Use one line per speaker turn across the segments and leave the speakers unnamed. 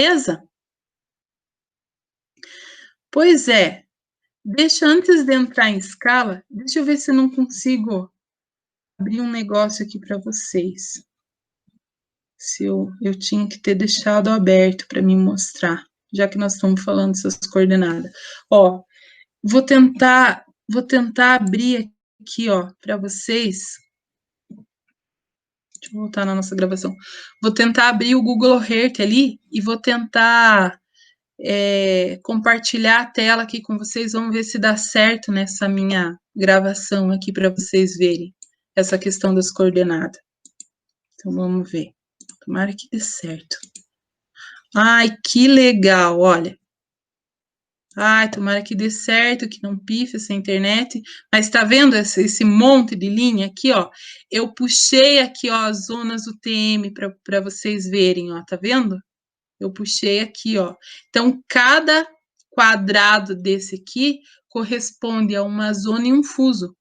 Beleza? Pois é. Deixa antes de entrar em escala, deixa eu ver se eu não consigo abrir um negócio aqui para vocês. Se eu tinha que ter deixado aberto para me mostrar, já que nós estamos falando dessas coordenadas. Ó, vou tentar abrir aqui, ó, para vocês. Deixa eu voltar na nossa gravação. Vou tentar abrir o Google Earth ali e vou tentar compartilhar a tela aqui com vocês. Vamos ver se dá certo nessa minha gravação aqui para vocês verem essa questão das coordenadas. Então, vamos ver. Tomara que dê certo. Ai, que legal, olha. Ai, tomara que dê certo, que não pife essa internet. Mas tá vendo esse monte de linha aqui, ó? Eu puxei aqui, ó, as zonas UTM para vocês verem, ó, tá vendo? Eu puxei aqui, ó. Então, cada quadrado desse aqui corresponde a uma zona e um fuso,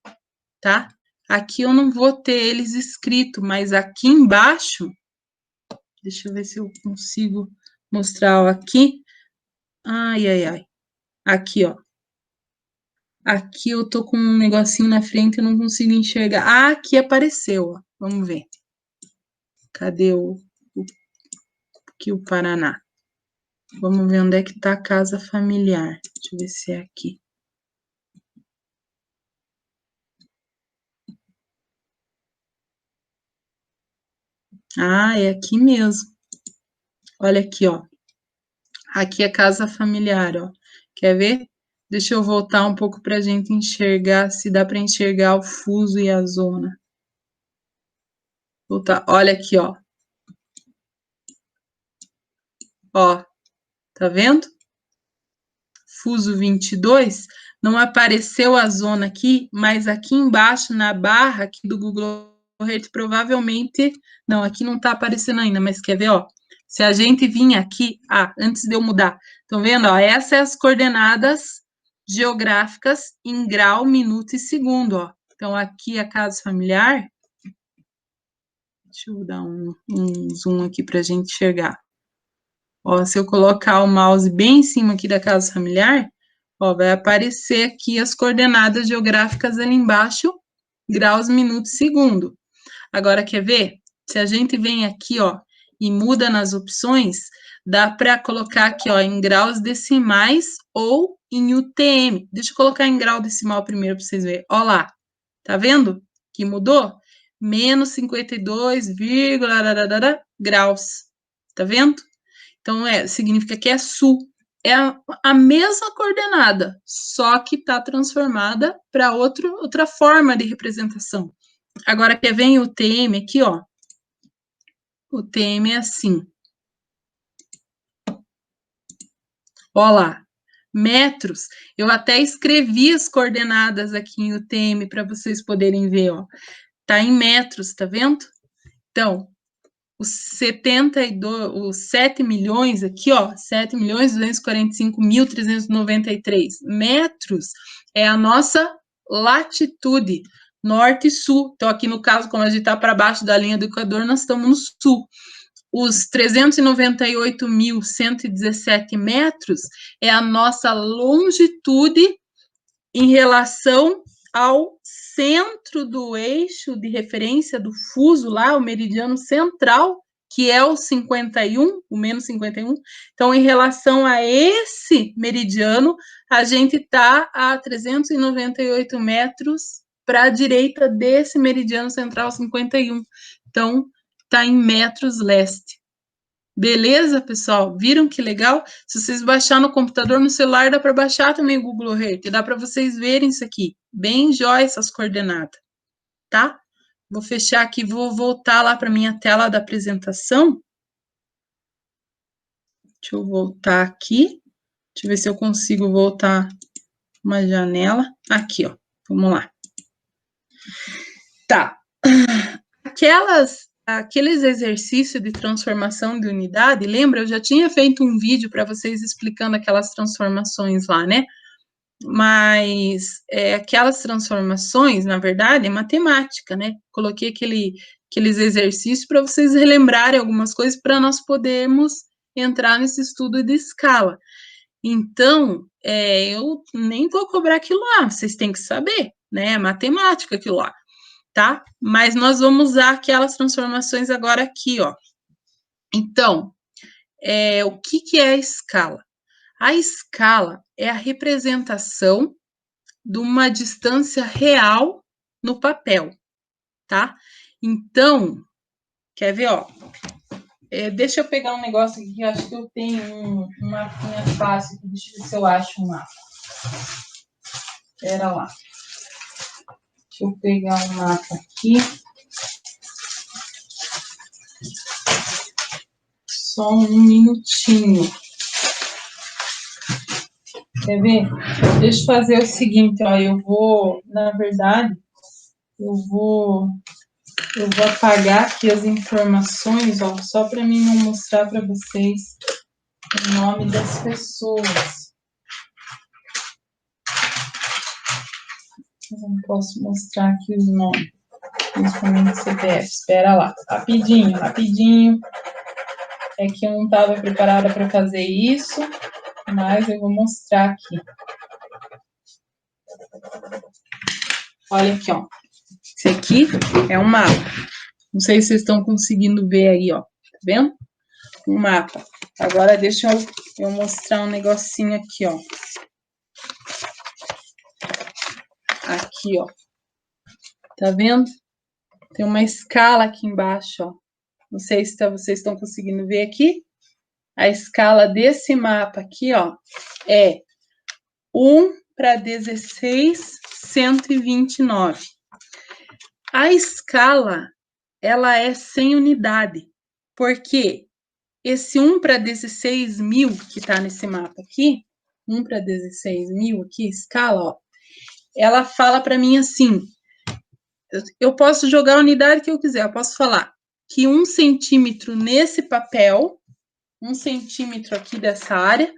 tá? Aqui eu não vou ter eles escritos, mas aqui embaixo, deixa eu ver se eu consigo mostrar, ó, aqui. Ai, ai, ai. Aqui, ó. Aqui eu tô com um negocinho na frente e não consigo enxergar. Ah, aqui apareceu, ó. Vamos ver. Cadê aqui o Paraná? Vamos ver onde é que tá a casa familiar. Deixa eu ver se é aqui. Ah, é aqui mesmo. Olha aqui, ó. Aqui é a casa familiar, ó. Quer ver? Deixa eu voltar um pouco para a gente enxergar, se dá para enxergar o fuso e a zona. Voltar. Olha aqui, ó. Ó, tá vendo? Fuso 22, não apareceu a zona aqui, mas aqui embaixo, na barra aqui do Google Earth, provavelmente... Não, aqui não tá aparecendo ainda, mas quer ver, ó? Se a gente vir aqui... Ah, antes de eu mudar. Estão vendo, ó? Essas são as coordenadas geográficas em grau, minuto e segundo, ó. Então, aqui a casa familiar... Deixa eu dar um zoom aqui para a gente enxergar. Ó, se eu colocar o mouse bem em cima aqui da casa familiar, ó, vai aparecer aqui as coordenadas geográficas ali embaixo, graus, minuto e segundo. Agora, quer ver? Se a gente vem aqui, ó, e muda nas opções, dá para colocar aqui, ó, em graus decimais ou em UTM. Deixa eu colocar em grau decimal primeiro para vocês verem. Ó lá, tá vendo que mudou? Menos 52, graus. Tá vendo? Então, significa que é sul. É a mesma coordenada, só que está transformada para outra forma de representação. Agora, quer ver o TM aqui, ó? O TM é assim. Ó lá, metros. Eu até escrevi as coordenadas aqui em UTM para vocês poderem ver, ó. Tá em metros, tá vendo? Então, os 7 milhões aqui, ó, 7.245.393 metros é a nossa latitude, norte e sul. Então, aqui no caso, como a gente está para baixo da linha do Equador, nós estamos no sul. Os 398.117 metros é a nossa longitude em relação ao centro do eixo de referência do fuso lá, o meridiano central, que é o 51, o menos 51. Então, em relação a esse meridiano, a gente está a 398 metros para a direita desse meridiano central 51. Então, está em metros leste. Beleza, pessoal? Viram que legal? Se vocês baixar no computador, no celular, dá para baixar também o Google Earth. Dá para vocês verem isso aqui. Bem jóia essas coordenadas, tá? Vou fechar aqui, vou voltar lá para minha tela da apresentação. Deixa eu voltar aqui. Deixa eu ver se eu consigo voltar uma janela. Aqui, ó. Vamos lá. Tá. Aqueles exercícios de transformação de unidade, lembra? Eu já tinha feito um vídeo para vocês explicando aquelas transformações lá, né? Mas aquelas transformações, na verdade, é matemática, né? Coloquei aqueles exercícios para vocês relembrarem algumas coisas para nós podermos entrar nesse estudo de escala. Então, eu nem vou cobrar aquilo lá, vocês têm que saber, né? É matemática aquilo lá, tá? Mas nós vamos usar aquelas transformações agora aqui, ó. Então, o que é a escala? A escala é a representação de uma distância real no papel, tá? Então, quer ver, ó? Deixa eu pegar um negócio aqui, que eu acho que eu tenho um mapinha fácil aqui. Deixa eu ver se eu acho um mapa. Espera lá. Deixa eu pegar um mapa aqui. Só um minutinho. Quer ver? Deixa eu fazer o seguinte, ó. Eu vou, na verdade, eu vou apagar aqui as informações, ó, só para mim não mostrar para vocês o nome das pessoas. Eu não posso mostrar aqui os nomes, principalmente CPF. Espera lá, rapidinho. É que eu não estava preparada para fazer isso, mas eu vou mostrar aqui. Olha aqui, ó. Esse aqui é um mapa. Não sei se vocês estão conseguindo ver aí, ó. Tá vendo? Um mapa. Agora deixa eu mostrar um negocinho aqui, ó. Aqui, ó. Tá vendo? Tem uma escala aqui embaixo, ó. Não sei se vocês estão conseguindo ver aqui. A escala desse mapa aqui, ó, é 1/16.129. A escala, ela é sem unidade, porque esse 1/16.000 que tá nesse mapa aqui, 1/16.000 aqui, escala, ó, ela fala para mim assim, eu posso jogar a unidade que eu quiser, eu posso falar que 1 centímetro nesse papel, 1 centímetro aqui dessa área,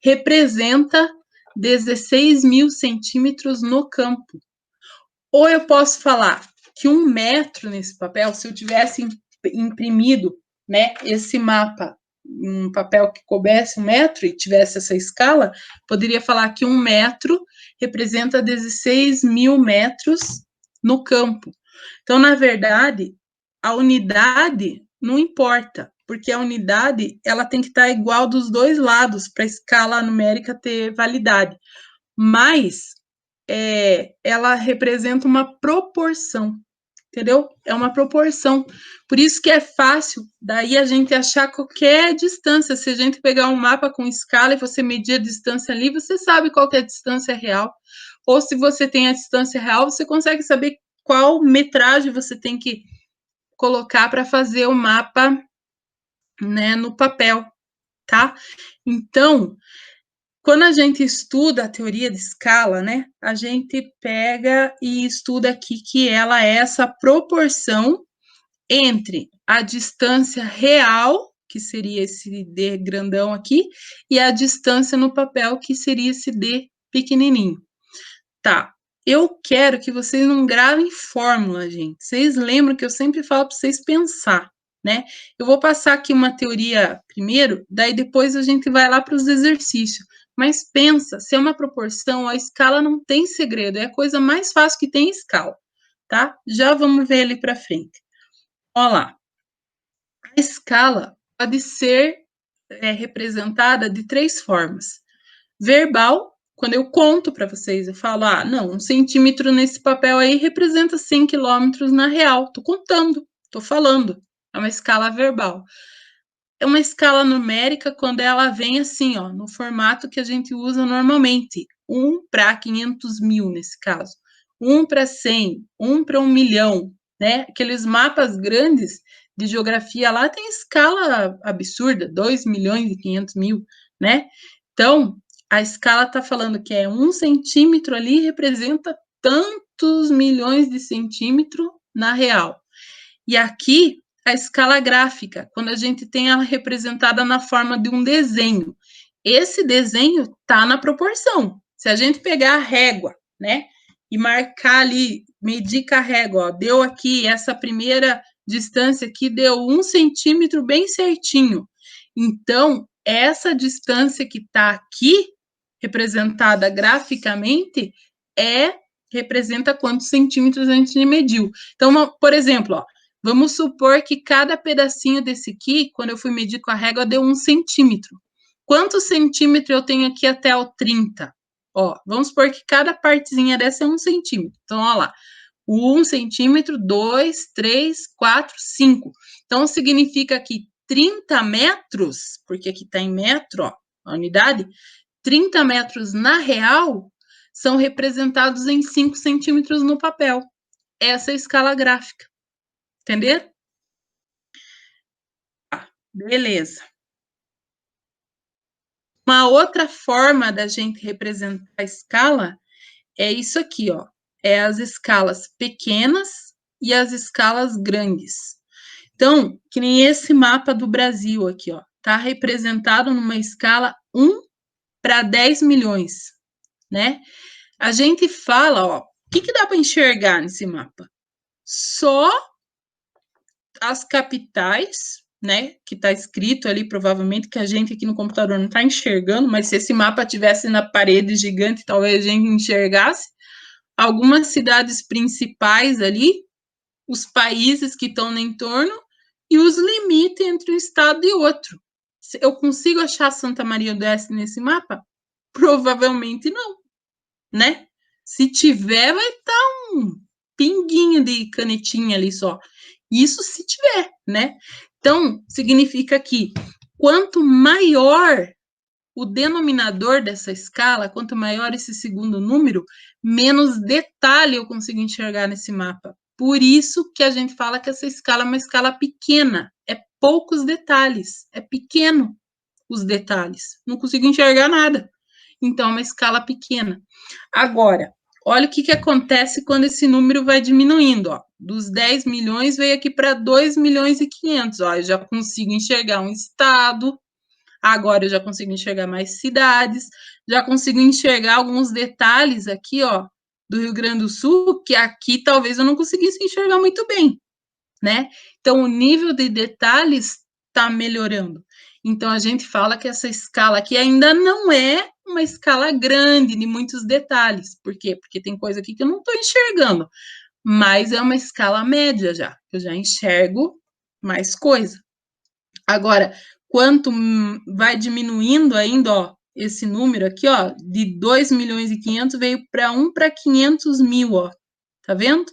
representa 16.000 centímetros no campo. Ou eu posso falar que 1 metro nesse papel, se eu tivesse imprimido, né, esse mapa, um papel que coubesse 1 metro e tivesse essa escala, poderia falar que 1 metro representa 16.000 metros no campo. Então, na verdade, a unidade não importa, porque a unidade ela tem que estar igual dos dois lados para a escala numérica ter validade. Mas ela representa uma proporção, entendeu? É uma proporção. Por isso que é fácil daí a gente achar qualquer distância. Se a gente pegar um mapa com escala e você medir a distância ali, você sabe qual que é a distância real. Ou se você tem a distância real, você consegue saber qual metragem você tem que colocar para fazer o mapa, né, no papel, tá? Então, quando a gente estuda a teoria de escala, né, a gente pega e estuda aqui que ela é essa proporção entre a distância real, que seria esse D grandão aqui, e a distância no papel, que seria esse D pequenininho. Tá, eu quero que vocês não gravem fórmula, gente. Vocês lembram que eu sempre falo para vocês pensar, né? Eu vou passar aqui uma teoria primeiro, daí depois a gente vai lá para os exercícios. Mas pensa, se é uma proporção, a escala não tem segredo, é a coisa mais fácil que tem escala, tá? Já vamos ver ali para frente. Olha lá. A escala pode ser representada de 3 formas. Verbal, quando eu conto para vocês, eu falo, não, 1 centímetro nesse papel aí representa 100 quilômetros na real. Tô contando, tô falando. É uma escala verbal. É uma escala numérica quando ela vem assim, ó, no formato que a gente usa normalmente. 1 para 500 mil, nesse caso. 1 para 100, 1 para 1 milhão, né? Aqueles mapas grandes de geografia lá tem escala absurda, 2 milhões e 500 mil, né? Então, a escala está falando que 1 centímetro ali representa tantos milhões de centímetros na real. E aqui, a escala gráfica, quando a gente tem ela representada na forma de um desenho. Esse desenho está na proporção. Se a gente pegar a régua, né, e marcar ali, medir com a régua, ó, deu aqui essa primeira distância aqui, deu 1 centímetro bem certinho. Então, essa distância que está aqui, representada graficamente, representa quantos centímetros a gente mediu. Então, por exemplo, ó, vamos supor que cada pedacinho desse aqui, quando eu fui medir com a régua, deu 1 centímetro. Quantos centímetros eu tenho aqui até o 30? Ó, vamos supor que cada partezinha dessa é 1 centímetro. Então, ó lá, 1 centímetro, 2, 3, 4, 5. Então, significa que 30 metros, porque aqui está em metro, ó, a unidade, 30 metros na real são representados em 5 centímetros no papel. Essa é a escala gráfica. Entenderam? Beleza. Uma outra forma da gente representar a escala é isso aqui, ó. É as escalas pequenas e as escalas grandes. Então, que nem esse mapa do Brasil aqui, ó. Tá representado numa escala 1 para 10 milhões, né? A gente fala, ó, o que dá para enxergar nesse mapa? Só as capitais, né, que está escrito ali, provavelmente, que a gente aqui no computador não está enxergando, mas se esse mapa tivesse na parede gigante, talvez a gente enxergasse. Algumas cidades principais ali, os países que estão no entorno e os limites entre um estado e outro. Eu consigo achar Santa Maria do Oeste nesse mapa? Provavelmente não, né? Se tiver, vai estar um pinguinho de canetinha ali só. Isso se tiver, né? Então, significa que quanto maior o denominador dessa escala, quanto maior esse segundo número, menos detalhe eu consigo enxergar nesse mapa. Por isso que a gente fala que essa escala é uma escala pequena, é poucos detalhes, é pequeno os detalhes, não consigo enxergar nada. Então, é uma escala pequena. Agora, olha o que acontece quando esse número vai diminuindo, ó. Dos 10 milhões veio aqui para 2 milhões e 500, ó. Eu já consigo enxergar um estado, agora eu já consigo enxergar mais cidades, já consigo enxergar alguns detalhes aqui, ó, do Rio Grande do Sul, que aqui talvez eu não conseguisse enxergar muito bem, né? Então, o nível de detalhes está melhorando. Então, a gente fala que essa escala aqui ainda não é uma escala grande, de muitos detalhes. Por quê? Porque tem coisa aqui que eu não estou enxergando, mas é uma escala média já. Eu já enxergo mais coisa. Agora, quanto vai diminuindo ainda, ó, esse número aqui, ó, de 2 milhões e 500 veio para 1 para 500 mil, ó. Tá vendo?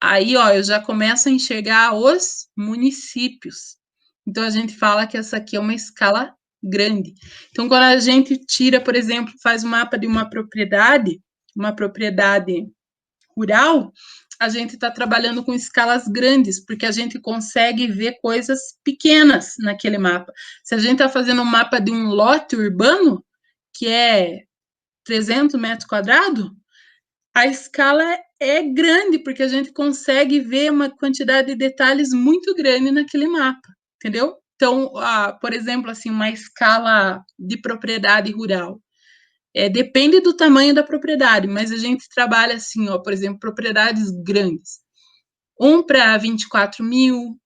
Aí, ó, eu já começo a enxergar os municípios. Então, a gente fala que essa aqui é uma escala grande. Então, quando a gente tira, por exemplo, faz um mapa de uma propriedade rural, a gente está trabalhando com escalas grandes, porque a gente consegue ver coisas pequenas naquele mapa. Se a gente está fazendo um mapa de um lote urbano, que é 300 metros quadrados, a escala é grande, porque a gente consegue ver uma quantidade de detalhes muito grande naquele mapa, entendeu? Então, por exemplo, assim, uma escala de propriedade rural. Depende do tamanho da propriedade, mas a gente trabalha assim, ó, por exemplo, propriedades grandes. 1 para 24 mil,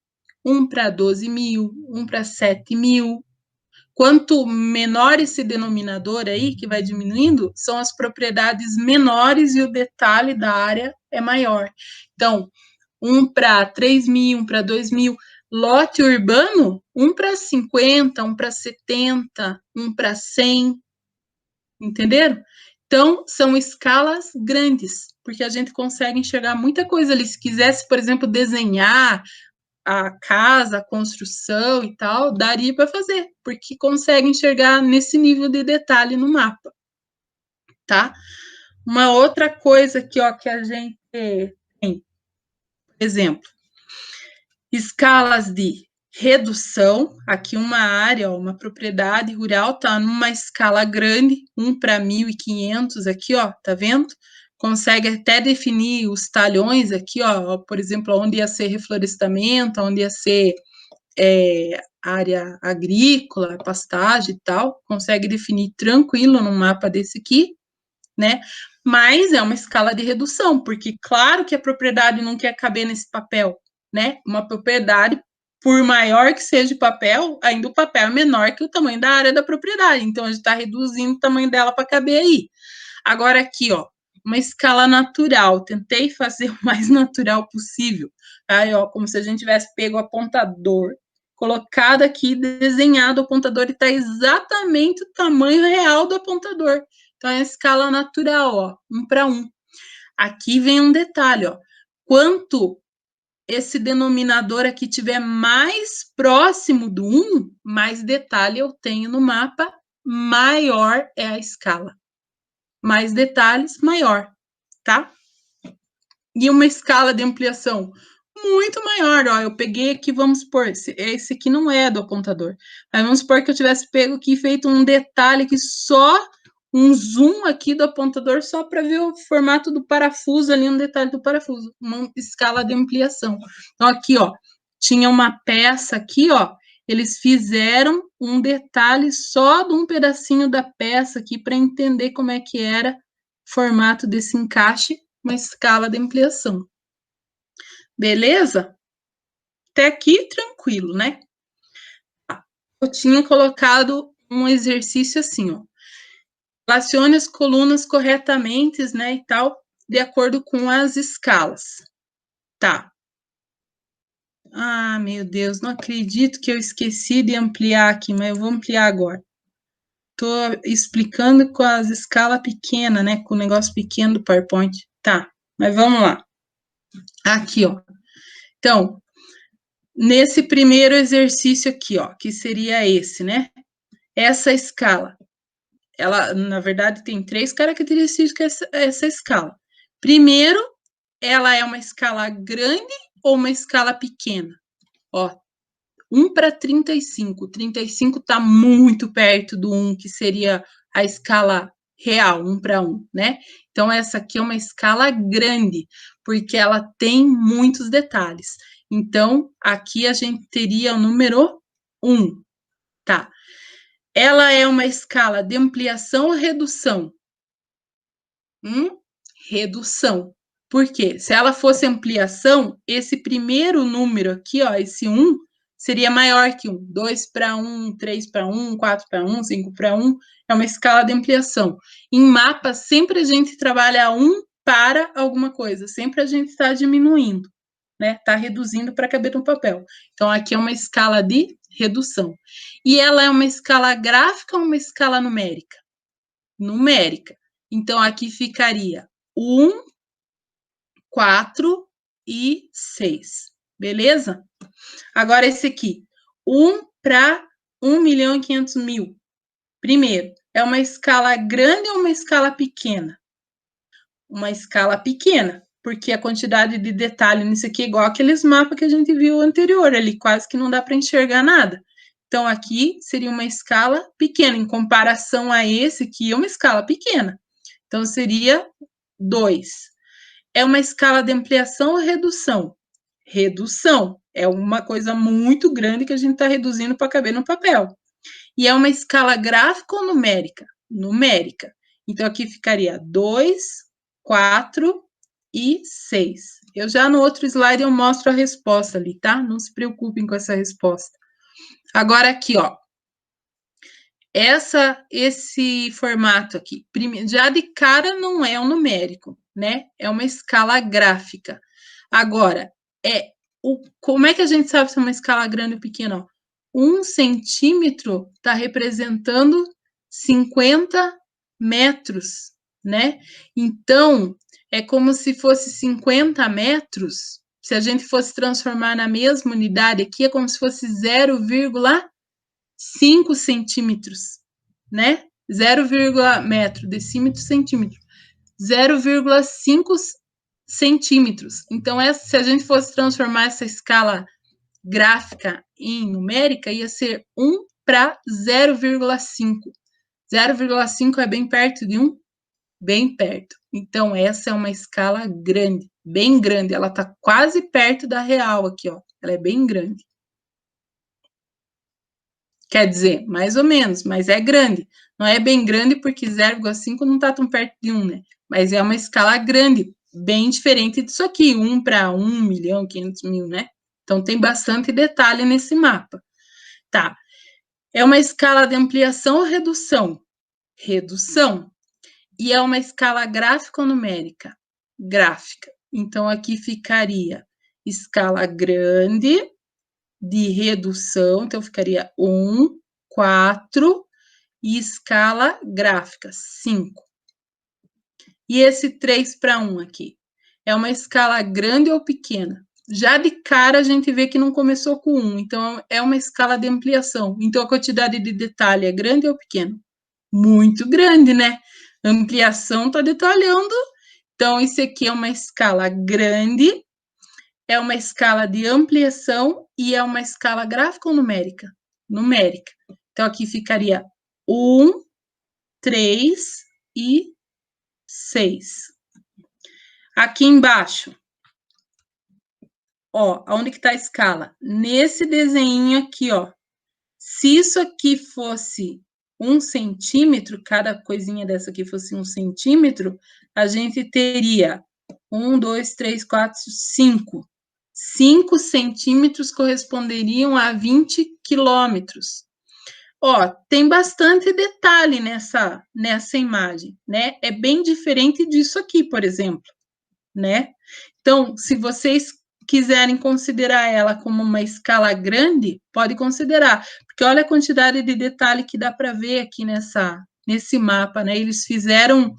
1 para 12 mil, 1 para 7 mil. Quanto menor esse denominador aí, que vai diminuindo, são as propriedades menores e o detalhe da área é maior. Então, 1 para 3 mil, 1 para 2 mil. Lote urbano, 1 para 50, 1 para 70, 1 para 100. Entenderam? Então, são escalas grandes, porque a gente consegue enxergar muita coisa ali. Se quisesse, por exemplo, desenhar a casa, a construção e tal, daria para fazer, porque consegue enxergar nesse nível de detalhe no mapa, tá? Uma outra coisa aqui, ó, que a gente tem, por exemplo, escalas de redução. Aqui uma área, ó, uma propriedade rural tá numa escala grande, 1 para 1.500 aqui, ó, tá vendo? Consegue até definir os talhões aqui, ó, por exemplo, onde ia ser reflorestamento, onde ia ser área agrícola, pastagem e tal, consegue definir tranquilo num mapa desse aqui, né? Mas é uma escala de redução, porque claro que a propriedade não quer caber nesse papel, né? Uma propriedade por maior que seja o papel, ainda o papel é menor que o tamanho da área da propriedade. Então, a gente está reduzindo o tamanho dela para caber aí. Agora, aqui, ó, uma escala natural. Tentei fazer o mais natural possível. Aí, ó, como se a gente tivesse pego o apontador, colocado aqui, desenhado o apontador e está exatamente o tamanho real do apontador. Então, é a escala natural, ó, 1 para 1. Aqui vem um detalhe, ó. Quanto esse denominador aqui tiver mais próximo do 1, mais detalhe eu tenho no mapa, maior é a escala. Mais detalhes, maior, tá? E uma escala de ampliação muito maior, ó, eu peguei aqui, vamos supor, esse aqui não é do apontador, mas vamos supor que eu tivesse pego aqui e feito um detalhe aqui, só um zoom aqui do apontador, só para ver o formato do parafuso ali, um detalhe do parafuso, uma escala de ampliação. Então, aqui, ó, tinha uma peça aqui, ó, eles fizeram um detalhe só de um pedacinho da peça aqui, para entender como é que era o formato desse encaixe, uma escala de ampliação. Beleza? Até aqui, tranquilo, né? Eu tinha colocado um exercício assim, ó. Relacione as colunas corretamente, né, e tal, de acordo com as escalas. Tá. Ah, meu Deus, não acredito que eu esqueci de ampliar aqui, mas eu vou ampliar agora. Tô explicando com as escalas pequenas, né, com o negócio pequeno do PowerPoint. Tá, mas vamos lá. Aqui, ó. Então, nesse primeiro exercício aqui, ó, que seria esse, né? Essa escala, ela, na verdade, tem 3 características essa escala. Primeiro, ela é uma escala grande ou uma escala pequena? Ó, 1 para 35. 35 está muito perto do 1, que seria a escala real, 1 para 1, né? Então, essa aqui é uma escala grande, porque ela tem muitos detalhes. Então, aqui a gente teria o número 1, tá? Ela é uma escala de ampliação ou redução? Redução. Por quê? Se ela fosse ampliação, esse primeiro número aqui, ó, esse 1, seria maior que 1. 2 para 1, 3 para 1, 4 para 1, 5 para 1. É uma escala de ampliação. Em mapa, sempre a gente trabalha 1 para alguma coisa. Sempre a gente está diminuindo, né? Está reduzindo para caber no papel. Então, aqui é uma escala de redução. E ela é uma escala gráfica ou uma escala numérica? Numérica. Então, aqui ficaria 1, 4 e 6. Beleza? Agora, esse aqui. 1 para 1.500.000. Primeiro, é uma escala grande ou uma escala pequena? Uma escala pequena, porque a quantidade de detalhe nisso aqui é igual aqueles mapas que a gente viu anterior, ali quase que não dá para enxergar nada. Então, aqui seria uma escala pequena, em comparação a esse aqui, é uma escala pequena. Então, seria 2. É uma escala de ampliação ou redução? Redução. É uma coisa muito grande que a gente está reduzindo para caber no papel. E é uma escala gráfica ou numérica? Numérica. Então, aqui ficaria 2, 4 e 6. Eu já no outro slide eu mostro a resposta ali, tá? Não se preocupem com essa resposta. Agora aqui, ó. Esse formato aqui, já de cara não é um numérico, né? É uma escala gráfica. Agora, como é que a gente sabe se é uma escala grande ou pequena? 1 centímetro está representando 50 metros, né? Então, é como se fosse 50 metros. Se a gente fosse transformar na mesma unidade aqui, é como se fosse 0,5 centímetros, né? 0, metro, decímetro, centímetro. 0,5 centímetros. Então, se a gente fosse transformar essa escala gráfica em numérica, ia ser 1 para 0,5. 0,5 é bem perto de 1? Bem perto. Então, essa é uma escala grande, bem grande. Ela está quase perto da real aqui, ó. Ela é bem grande. Quer dizer, mais ou menos, mas é grande. Não é bem grande porque 0,5 não está tão perto de 1, né? Mas é uma escala grande, bem diferente disso aqui, 1 para 1.500.000, né? Então, tem bastante detalhe nesse mapa. Tá. É uma escala de ampliação ou redução? Redução. E é uma escala gráfica ou numérica? Gráfica. Então, aqui ficaria escala grande de redução, então ficaria 1, 4, e escala gráfica, 5. E esse 3:1 aqui? É uma escala grande ou pequena? Já de cara a gente vê que não começou com 1, então é uma escala de ampliação. Então a quantidade de detalhe é grande ou pequena? Muito grande, né? Ampliação está detalhando. Então, isso aqui é uma escala grande, é uma escala de ampliação e é uma escala gráfica ou numérica? Numérica. Então, aqui ficaria 1, 3 e 6. Aqui embaixo, ó, onde que está a escala? Nesse desenho aqui, ó. Se isso aqui fosse 1 centímetro, cada coisinha dessa aqui fosse 1 centímetro, a gente teria 1, 2, 3, 4, 5. 5 centímetros corresponderiam a 20 quilômetros. Ó, tem bastante detalhe nessa imagem, né? É bem diferente disso aqui, por exemplo, né? Então, se vocês quiserem considerar ela como uma escala grande, pode considerar, porque olha a quantidade de detalhe que dá para ver aqui nesse mapa, né? Eles fizeram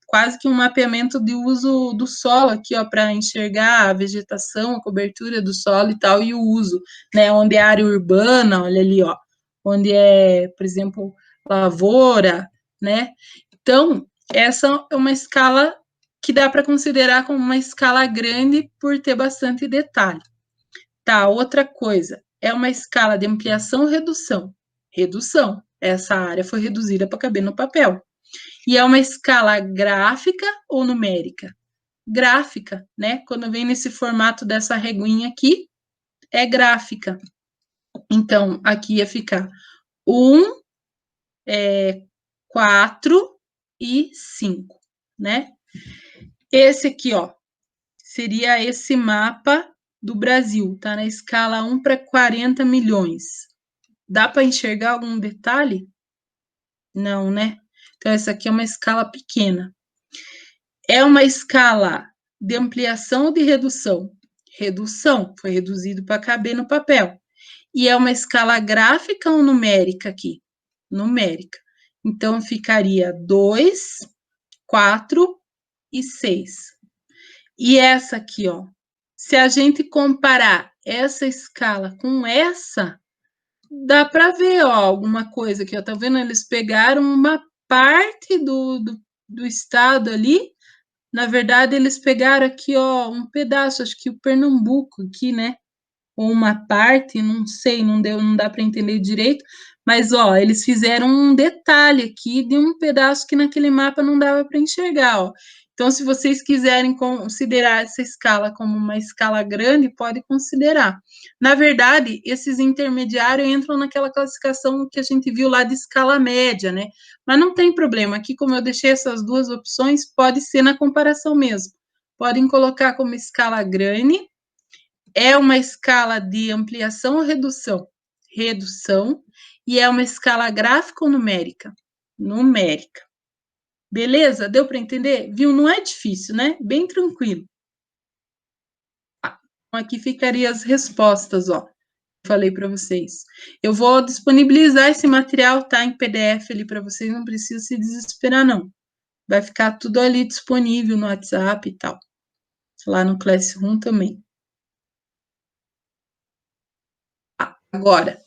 quase que um mapeamento de uso do solo aqui, ó, para enxergar a vegetação, a cobertura do solo e tal, e o uso, né? Onde é área urbana, olha ali, ó, onde é, por exemplo, lavoura, né? Então, essa é uma escala que dá para considerar como uma escala grande por ter bastante detalhe. Tá, outra coisa, é uma escala de ampliação ou redução? Redução. Essa área foi reduzida para caber no papel. E é uma escala gráfica ou numérica? Gráfica, né? Quando vem nesse formato dessa reguinha aqui, é gráfica. Então, aqui ia ficar 1, 4 e 5, né? Esse aqui, ó, seria esse mapa do Brasil, tá? Na escala 1 para 40 milhões. Dá para enxergar algum detalhe? Não, né? Então, essa aqui é uma escala pequena. É uma escala de ampliação ou de redução? Redução, foi reduzido para caber no papel. E é uma escala gráfica ou numérica aqui? Numérica. Então, ficaria 2, 4 e 6. E essa aqui, ó, se a gente comparar essa escala com essa, dá para ver, ó, alguma coisa aqui, ó, tá vendo? Eles pegaram uma parte do estado ali, na verdade, eles pegaram aqui, ó, um pedaço, acho que o Pernambuco aqui, né? Ou uma parte, não sei, não dá para entender direito, mas, ó, eles fizeram um detalhe aqui de um pedaço que naquele mapa não dava para enxergar, ó. Então, se vocês quiserem considerar essa escala como uma escala grande, pode considerar. Na verdade, esses intermediários entram naquela classificação que a gente viu lá de escala média, né? Mas não tem problema, aqui como eu deixei essas duas opções, pode ser na comparação mesmo. Podem colocar como escala grande. É uma escala de ampliação ou redução? Redução. E é uma escala gráfica ou numérica? Numérica. Beleza? Deu para entender? Viu? Não é difícil, né? Bem tranquilo. Aqui ficaria as respostas, ó. Falei para vocês. Eu vou disponibilizar esse material, tá? Em PDF ali para vocês, não precisa se desesperar, não. Vai ficar tudo ali disponível no WhatsApp e tal. Lá no Classroom também. Agora,